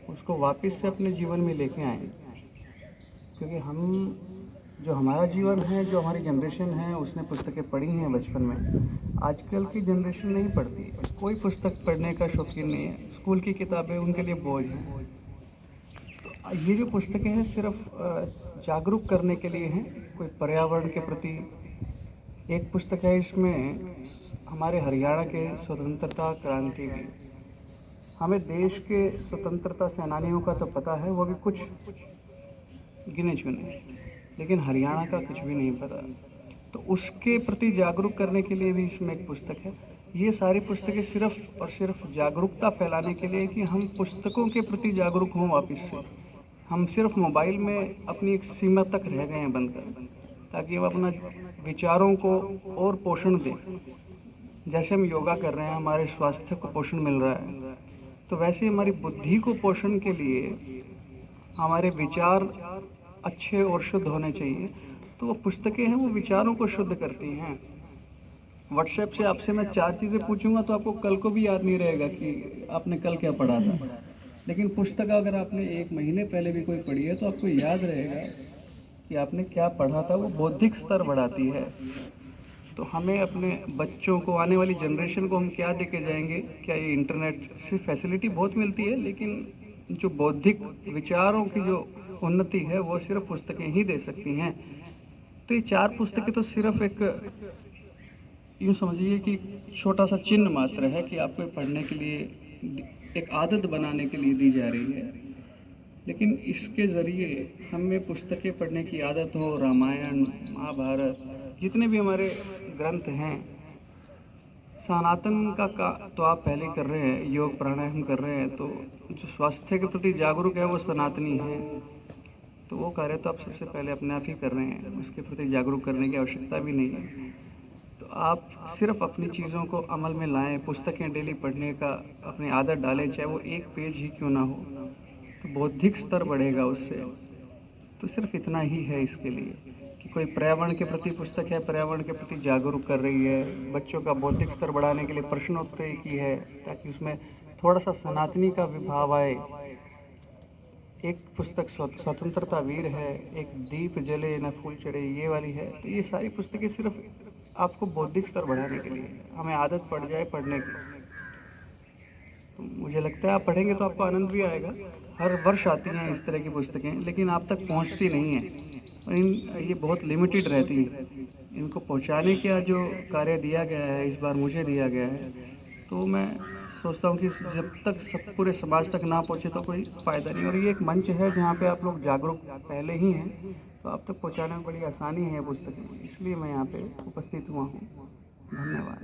उसको वापस से अपने जीवन में लेके आएँ। क्योंकि जो हमारा जीवन है, जो हमारी जनरेशन है, उसने पुस्तकें पढ़ी हैं बचपन में। आजकल की जनरेशन नहीं पढ़ती, कोई पुस्तक पढ़ने का शौकीन नहीं है। स्कूल की किताबें उनके लिए बोझ हैं। तो ये जो पुस्तकें हैं सिर्फ जागरूक करने के लिए हैं, कोई पर्यावरण के प्रति। एक पुस्तक है इसमें हमारे हरियाणा के स्वतंत्रता क्रांतिवीर। हमें देश के स्वतंत्रता सेनानियों का तो पता है, वो भी कुछ गिने चुने, लेकिन हरियाणा का कुछ भी नहीं पता। तो उसके प्रति जागरूक करने के लिए भी इसमें एक पुस्तक है। ये सारी पुस्तकें सिर्फ और सिर्फ जागरूकता फैलाने के लिए कि हम पुस्तकों के प्रति जागरूक हों वापस से। हम सिर्फ मोबाइल में अपनी एक सीमा तक रह गए हैं बंद कर, ताकि हम अपना विचारों को और पोषण दें। जैसे हम योगा कर रहे हैं, हमारे स्वास्थ्य को पोषण मिल रहा है, तो वैसे हमारी बुद्धि को पोषण के लिए हमारे विचार अच्छे और शुद्ध होने चाहिए। तो वो पुस्तकें हैं, वो विचारों को शुद्ध करती हैं। व्हाट्सएप से आपसे मैं 4 चीज़ें पूछूंगा तो आपको कल को भी याद नहीं रहेगा कि आपने कल क्या पढ़ा था। लेकिन पुस्तक अगर आपने 1 महीने पहले भी कोई पढ़ी है तो आपको याद रहेगा कि आपने क्या पढ़ा था। वो बौद्धिक स्तर बढ़ाती है। तो हमें अपने बच्चों को, आने वाली जनरेशन को हम क्या देके जाएंगे? क्या ये इंटरनेट से फैसिलिटी बहुत मिलती है, लेकिन जो बौद्धिक विचारों की जो उन्नति है वो सिर्फ पुस्तकें ही दे सकती हैं। तो ये 4 पुस्तकें तो सिर्फ एक, यूँ समझिए कि छोटा सा चिन्ह मात्र है कि आपको पढ़ने के लिए, एक आदत बनाने के लिए दी जा रही है। लेकिन इसके ज़रिए हमें पुस्तकें पढ़ने की आदत हो। रामायण, महाभारत, जितने भी हमारे ग्रंथ हैं, सनातन का तो आप पहले कर रहे हैं, योग प्राणायाम कर रहे हैं, तो जो स्वास्थ्य के प्रति जागरूक है वो सनातनी है। तो वो कार्य तो आप सबसे पहले अपने आप ही कर रहे हैं, उसके प्रति जागरूक करने की आवश्यकता भी नहीं है। तो आप सिर्फ अपनी चीज़ों को अमल में लाएं, पुस्तकें डेली पढ़ने का अपनी आदत डालें, चाहे वो 1 पेज ही क्यों ना हो, तो बौद्धिक स्तर बढ़ेगा उससे। तो सिर्फ इतना ही है इसके लिए कि कोई पर्यावरण के प्रति पुस्तक है, पर्यावरण के प्रति जागरूक कर रही है, बच्चों का बौद्धिक स्तर बढ़ाने के लिए प्रश्नोत्तरी की है, ताकि उसमें थोड़ा सा सनातनी का विभाव आए। एक पुस्तक स्वतंत्रता वीर है, एक दीप जले न फूल चढ़े, ये वाली है। तो ये सारी पुस्तकें सिर्फ आपको बौद्धिक स्तर बढ़ाने के लिए, हमें आदत पड़ जाए पढ़ने की। तो मुझे लगता है आप पढ़ेंगे तो आपको आनंद भी आएगा। हर वर्ष आती हैं इस तरह की पुस्तकें, लेकिन आप तक पहुंचती नहीं हैं। और ये बहुत लिमिटेड रहती हैं। इनको पहुंचाने का जो कार्य दिया गया है, इस बार मुझे दिया गया है, तो मैं सोचता हूँ कि जब तक सब पूरे समाज तक ना पहुँचे तो कोई फ़ायदा नहीं। और ये एक मंच है जहाँ पे आप लोग जागरूक पहले ही हैं, तो आप तक पहुँचाने में बड़ी आसानी है पुस्तकें, इसलिए मैं यहाँ पे उपस्थित हुआ हूँ। धन्यवाद।